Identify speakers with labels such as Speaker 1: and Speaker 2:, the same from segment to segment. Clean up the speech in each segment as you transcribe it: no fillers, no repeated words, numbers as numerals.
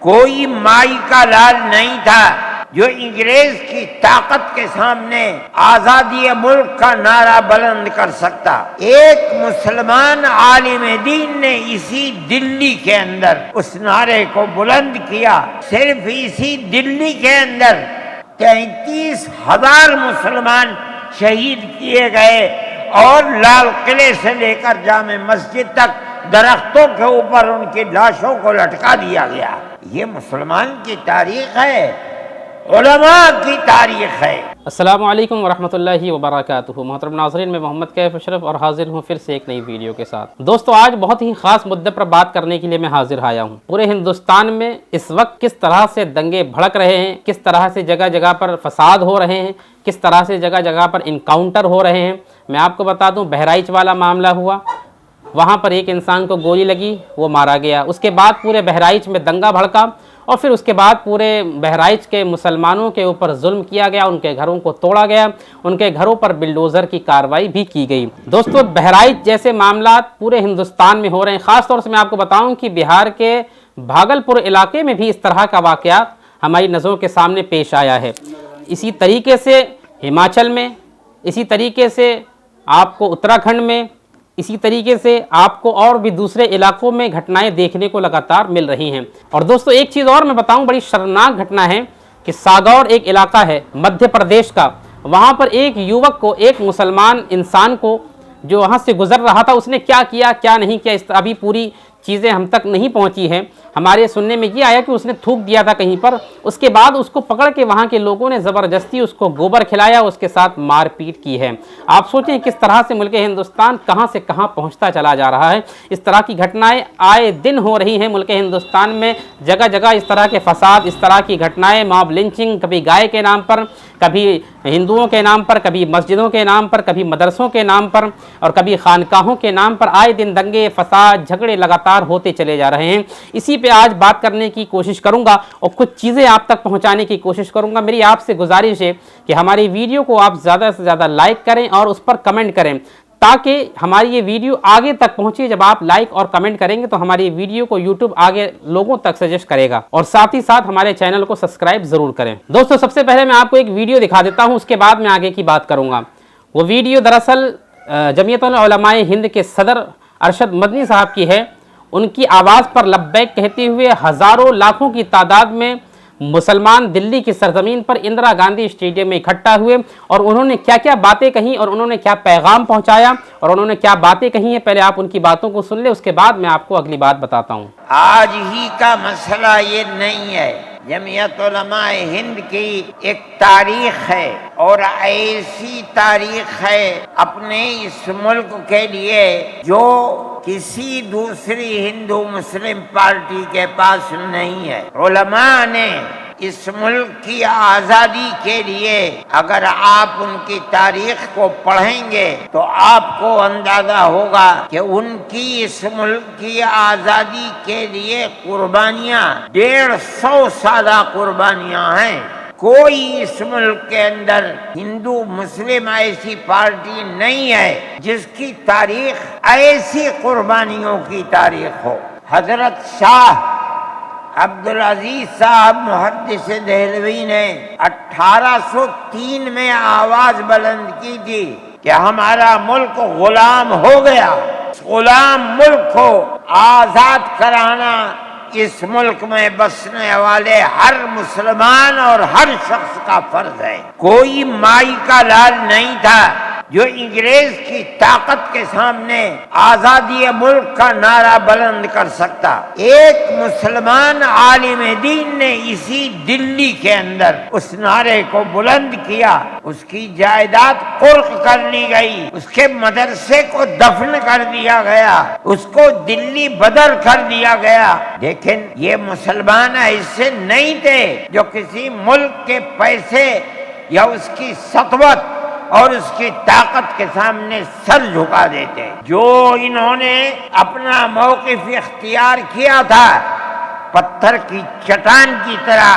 Speaker 1: کوئی مائی کا لال نہیں تھا جو انگریز کی طاقت کے سامنے آزادی ملک کا نعرہ بلند کر سکتا۔ ایک مسلمان عالم دین نے اسی دلی کے اندر اس نعرے کو بلند کیا۔ صرف اسی دلی کے اندر 33,000 مسلمان شہید کیے گئے اور لال قلعے سے لے کر جامع مسجد تک درختوں کے اوپر ان کی لاشوں کو لٹکا دیا گیا۔ یہ مسلمان کی تاریخ ہے، علماء کی تاریخ ہے۔
Speaker 2: السلام علیکم ورحمۃ اللہ وبرکاتہ۔ محترم ناظرین، میں محمد کیف اشرف اور حاضر ہوں پھر سے ایک نئی ویڈیو کے ساتھ۔ دوستو، آج بہت ہی خاص مدعے پر بات کرنے کے لیے میں حاضر آیا ہوں۔ پورے ہندوستان میں اس وقت کس طرح سے دنگے بھڑک رہے ہیں، کس طرح سے جگہ جگہ پر فساد ہو رہے ہیں، کس طرح سے جگہ جگہ پر انکاؤنٹر ہو رہے ہیں۔ میں آپ کو بتا دوں، بہرائچ والا معاملہ ہوا، وہاں پر ایک انسان کو گولی لگی، وہ مارا گیا۔ اس کے بعد پورے بہرائچ میں دنگا بھڑکا اور پھر اس کے بعد پورے بہرائچ کے مسلمانوں کے اوپر ظلم کیا گیا، ان کے گھروں کو توڑا گیا، ان کے گھروں پر بلڈوزر کی کارروائی بھی کی گئی۔ دوستو، بہرائچ جیسے معاملات پورے ہندوستان میں ہو رہے ہیں۔ خاص طور سے میں آپ کو بتاؤں کہ بہار کے بھاگلپور علاقے میں بھی اس طرح کا واقعات ہماری نظروں کے سامنے پیش آیا ہے۔ اسی طریقے سے ہماچل میں، اسی طریقے سے آپ کو اتراکھنڈ میں، اسی طریقے سے آپ کو اور بھی دوسرے علاقوں میں گھٹنائیں دیکھنے کو لگاتار مل رہی ہیں۔ اور دوستو، ایک چیز اور میں بتاؤں، بڑی شرمناک گھٹنا ہے کہ ساگور ایک علاقہ ہے مدھیہ پردیش کا، وہاں پر ایک یوک کو، ایک مسلمان انسان کو جو وہاں سے گزر رہا تھا، اس نے کیا کیا کیا نہیں کیا، اس ابھی پوری چیزیں ہم تک نہیں پہنچی ہیں۔ ہمارے سننے میں یہ آیا کہ اس نے تھوک دیا تھا کہیں پر، اس کے بعد اس کو پکڑ کے وہاں کے لوگوں نے زبردستی اس کو گوبر کھلایا، اس کے ساتھ مار پیٹ کی ہے۔ آپ سوچیں کس طرح سے ملک ہندوستان کہاں سے کہاں پہنچتا چلا جا رہا ہے۔ اس طرح کی گھٹنائیں آئے دن ہو رہی ہیں ملک ہندوستان میں، جگہ جگہ اس طرح کے فساد، اس طرح کی گھٹنائیں، موب لنچنگ، کبھی گائے کے نام پر، کبھی ہندوؤں کے نام پر، کبھی مسجدوں کے نام پر، کبھی مدرسوں کے نام پر اور کبھی خانقاہوں کے نام پر آئے دن دنگے، فساد، جھگڑے لگاتار ہوتے چلے جا رہے ہیں۔ اسی پہ آج بات کرنے کی کوشش کروں گا اور کچھ چیزیں آپ تک پہنچانے کی کوشش کروں گا۔ میری آپ سے گزارش ہے کہ ہماری ویڈیو کو آپ زیادہ سے زیادہ لائک کریں اور اس پر کمنٹ کریں، تاکہ ہماری یہ ویڈیو آگے تک پہنچے۔ جب آپ لائک اور کمنٹ کریں گے تو ہماری ویڈیو کو یوٹیوب آگے لوگوں تک سجیسٹ کرے گا، اور ساتھ ہی ساتھ ہمارے چینل کو سبسکرائب ضرور کریں۔ دوستو، سب سے پہلے میں آپ کو ایک ویڈیو دکھا دیتا ہوں، اس کے بعد میں آگے کی بات کروں گا۔ وہ ویڈیو دراصل جمعیت العلماء ہند کے صدر ارشد مدنی صاحب کی ہے۔ ان کی آواز پر لبیک کہتے ہوئے ہزاروں لاکھوں کی تعداد میں مسلمان دلی کی سرزمین پر اندرا گاندھی اسٹیڈیم میں اکٹھا ہوئے، اور انہوں نے کیا کیا باتیں کہیں اور انہوں نے کیا پیغام پہنچایا اور انہوں نے کیا باتیں کہی ہیں، پہلے آپ ان کی باتوں کو سن لیں، اس کے بعد میں آپ کو اگلی بات بتاتا ہوں۔
Speaker 1: آج ہی کا مسئلہ یہ نہیں ہے، جمعیت علماء ہند کی ایک تاریخ ہے، اور ایسی تاریخ ہے اپنے اس ملک کے لیے جو کسی دوسری ہندو مسلم پارٹی کے پاس نہیں ہے۔ علماء نے اس ملک کی آزادی کے لیے اگر آپ ان کی تاریخ کو پڑھیں گے تو آپ کو اندازہ ہوگا کہ ان کی اس ملک کی آزادی کے لیے قربانیاں 150 سالہ قربانیاں ہیں۔ کوئی اس ملک کے اندر ہندو مسلم ایسی پارٹی نہیں ہے جس کی تاریخ ایسی قربانیوں کی تاریخ ہو۔ حضرت شاہ عبدالعزیز صاحب محدث دہلوی نے 1803 میں آواز بلند کی تھی کہ ہمارا ملک غلام ہو گیا، غلام ملک کو آزاد کرانا اس ملک میں بسنے والے ہر مسلمان اور ہر شخص کا فرض ہے۔ کوئی مائی کا لال نہیں تھا جو انگریز کی طاقت کے سامنے آزادی ملک کا نعرہ بلند کر سکتا۔ ایک مسلمان عالم دین نے اسی دلی کے اندر اس نعرے کو بلند کیا، اس کی جائیداد قرق کر لی گئی، اس کے مدرسے کو دفن کر دیا گیا، اس کو دلی بدر کر دیا گیا۔ لیکن یہ مسلمان ایسے نہیں تھے جو کسی ملک کے پیسے یا اس کی سطوت اور اس کی طاقت کے سامنے سر جھکا دیتے۔ جو انہوں نے اپنا موقف اختیار کیا تھا پتھر کی چٹان کی طرح،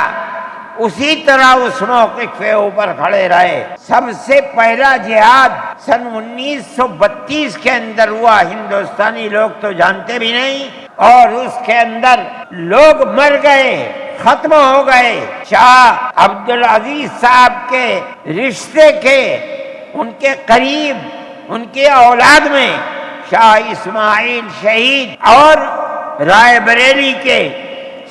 Speaker 1: اسی طرح اس موقف کے اوپر کھڑے رہے۔ سب سے پہلا جہاد سن 1932 کے اندر ہوا، ہندوستانی لوگ تو جانتے بھی نہیں۔ اور اس کے اندر لوگ مر گئے، ختم ہو گئے۔ شاہ عبدالعزیز صاحب کے رشتے کے، ان کے قریب، ان کی اولاد میں شاہ اسماعیل شہید اور رائے بریلی کے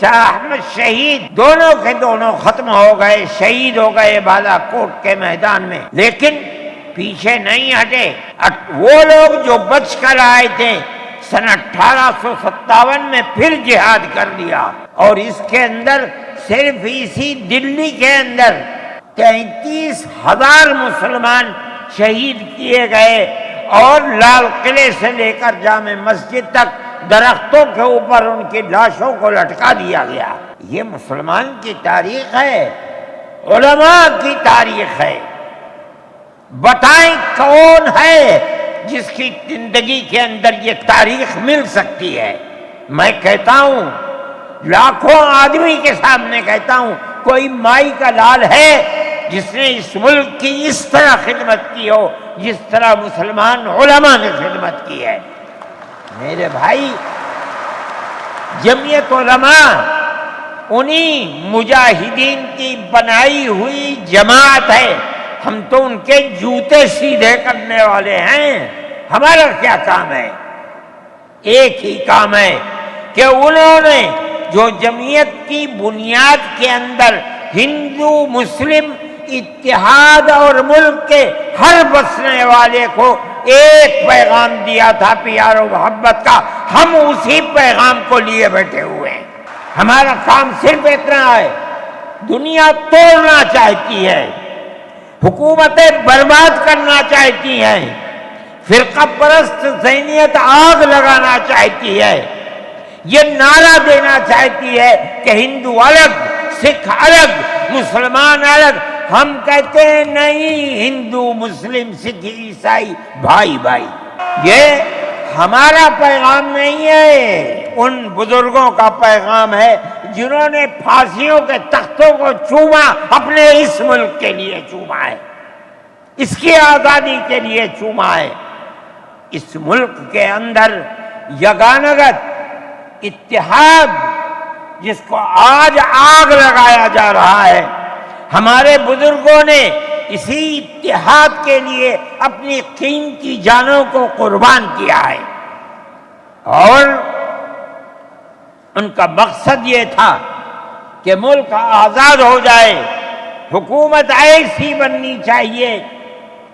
Speaker 1: شاہ احمد شہید دونوں کے دونوں ختم ہو گئے، شہید ہو گئے بالا کوٹ کے میدان میں۔ لیکن پیچھے نہیں ہٹے۔ وہ لوگ جو بچ کر آئے تھے سن 1857 میں پھر جہاد کر لیا، اور اس کے اندر صرف اسی دلی کے اندر 33,000 مسلمان شہید کیے گئے، اور لال قلعے سے لے کر جامع مسجد تک درختوں کے اوپر ان کی لاشوں کو لٹکا دیا گیا۔ یہ مسلمان کی تاریخ ہے، علماء کی تاریخ ہے۔ بتائیں کون ہے جس کی زندگی کے اندر یہ تاریخ مل سکتی ہے؟ میں کہتا ہوں، لاکھوں آدمی کے سامنے کہتا ہوں، کوئی مائی کا لال ہے جس نے اس ملک کی اس طرح خدمت کی ہو جس طرح مسلمان علماء نے خدمت کی ہے؟ میرے بھائی، جمعیت علماء انہی مجاہدین کی بنائی ہوئی جماعت ہے۔ ہم تو ان کے جوتے سیدھے کرنے والے ہیں۔ ہمارا کیا کام ہے؟ ایک ہی کام ہے کہ انہوں نے جو جمعیت کی بنیاد کے اندر ہندو مسلم اتحاد اور ملک کے ہر بسنے والے کو ایک پیغام دیا تھا پیار و محبت کا، ہم اسی پیغام کو لیے بیٹھے ہوئے ہیں۔ ہمارا کام صرف اتنا ہے۔ دنیا توڑنا چاہتی ہے، حکومتیں برباد کرنا چاہتی ہیں، فرقہ پرست ذہنیت آگ لگانا چاہتی ہے، یہ نعرہ دینا چاہتی ہے کہ ہندو الگ، سکھ الگ، مسلمان الگ۔ ہم کہتے ہیں نہیں، ہندو مسلم سکھ عیسائی بھائی بھائی۔ یہ ہمارا پیغام نہیں ہے، ان بزرگوں کا پیغام ہے جنہوں نے پھانسیوں کے تختوں کو چوما، اپنے اس ملک کے لیے چوما ہے، اس کی آزادی کے لیے چوما ہے۔ اس ملک کے اندر یگانگت اتحاد جس کو آج آگ لگایا جا رہا ہے، ہمارے بزرگوں نے اسی اتحاد کے لیے اپنی قیمتی جانوں کو قربان کیا ہے، اور ان کا مقصد یہ تھا کہ ملک آزاد ہو جائے، حکومت ایسی بننی چاہیے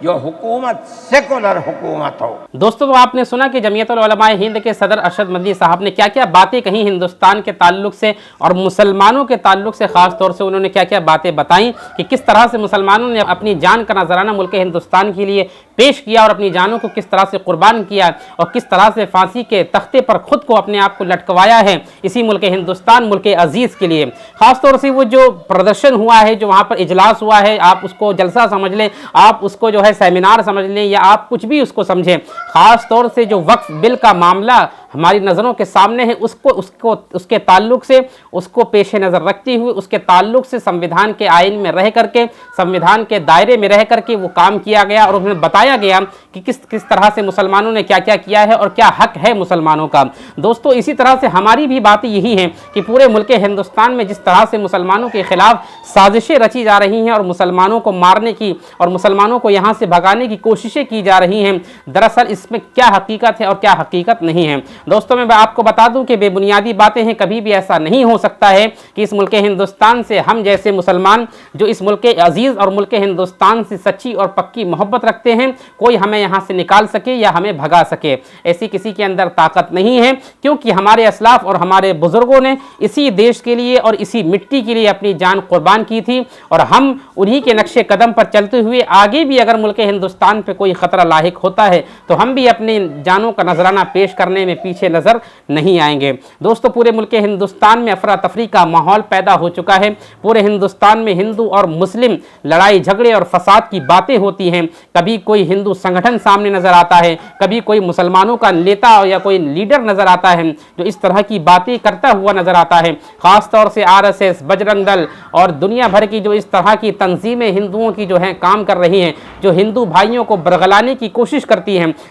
Speaker 1: جو حکومت سیکولر حکومت ہو۔
Speaker 2: دوستو، تو آپ نے سنا کہ جمعیت العلماء ہند کے صدر ارشد مدنی صاحب نے کیا کیا باتیں کہیں ہندوستان کے تعلق سے اور مسلمانوں کے تعلق سے، خاص طور سے انہوں نے کیا کیا باتیں بتائیں کہ کس طرح سے مسلمانوں نے اپنی جان کا نذرانہ ملک ہندوستان کے لیے پیش کیا، اور اپنی جانوں کو کس طرح سے قربان کیا، اور کس طرح سے پھانسی کے تختے پر خود کو اپنے آپ کو لٹکوایا ہے اسی ملک ہندوستان، ملک عزیز کے لیے۔ خاص طور سے وہ جو پردرشن ہوا ہے، جو وہاں پر اجلاس ہوا ہے، آپ اس کو جلسہ سمجھ لیں، آپ اس کو جو ہے سیمینار سمجھ لیں، یا آپ کچھ بھی اس کو سمجھیں، خاص طور سے جو وقف بل کا معاملہ ہماری نظروں کے سامنے ہے، اس کے تعلق سے، اس کو پیش نظر رکھتے ہوئے، اس کے تعلق سے سمویدھان کے آئین میں رہ کر کے، سمویدھان کے دائرے میں رہ کر کے وہ کام کیا گیا، اور انہیں بتایا گیا کہ کس طرح سے مسلمانوں نے کیا کیا ہے اور کیا حق ہے مسلمانوں کا۔ دوستو، اسی طرح سے ہماری بھی باتیں یہی ہیں کہ پورے ملک ہندوستان میں جس طرح سے مسلمانوں کے خلاف سازشیں رچی جا رہی ہیں، اور مسلمانوں کو مارنے کی اور مسلمانوں کو یہاں سے بھگانے کی کوششیں کی جا رہی ہیں، دراصل اس میں کیا حقیقت ہے اور کیا حقیقت نہیں ہے۔ دوستوں، میں آپ کو بتا دوں کہ بے بنیادی باتیں ہیں، کبھی بھی ایسا نہیں ہو سکتا ہے کہ اس ملک ہندوستان سے ہم جیسے مسلمان جو اس ملک عزیز اور ملک ہندوستان سے سچی اور پکی محبت رکھتے ہیں، کوئی ہمیں یہاں سے نکال سکے یا ہمیں بھگا سکے۔ ایسی کسی کے اندر طاقت نہیں ہے، کیونکہ ہمارے اسلاف اور ہمارے بزرگوں نے اسی دیش کے لیے اور اسی مٹی کے لیے اپنی جان قربان کی تھی، اور ہم انہی کے نقش قدم پر چلتے ہوئے آگے بھی اگر ملک ہندوستان پہ کوئی خطرہ لاحق ہوتا ہے تو ہم بھی اپنی جانوں کا نذرانہ پیش کرنے میں پیچھے نظر نہیں آئیں گے۔ دوستو، پورے ملک ہندوستان میں افراتفری کا ماحول پیدا ہو چکا ہے۔ پورے ہندوستان میں ہندو اور مسلم لڑائی جھگڑے اور فساد کی باتیں ہوتی ہیں، کبھی کوئی ہندو سنگٹھن سامنے نظر آتا ہے، کبھی کوئی مسلمانوں کا نیتا یا کوئی لیڈر نظر آتا ہے جو اس طرح کی باتیں کرتا ہوا نظر آتا ہے۔ خاص طور سے RSS، بجرنگ دل اور دنیا بھر کی جو اس طرح کی تنظیمیں ہندوؤں کی جو ہیں کام کر رہی ہیں، جو ہندو بھائیوں کو برگلانے کی کوشش کرتی ہیں،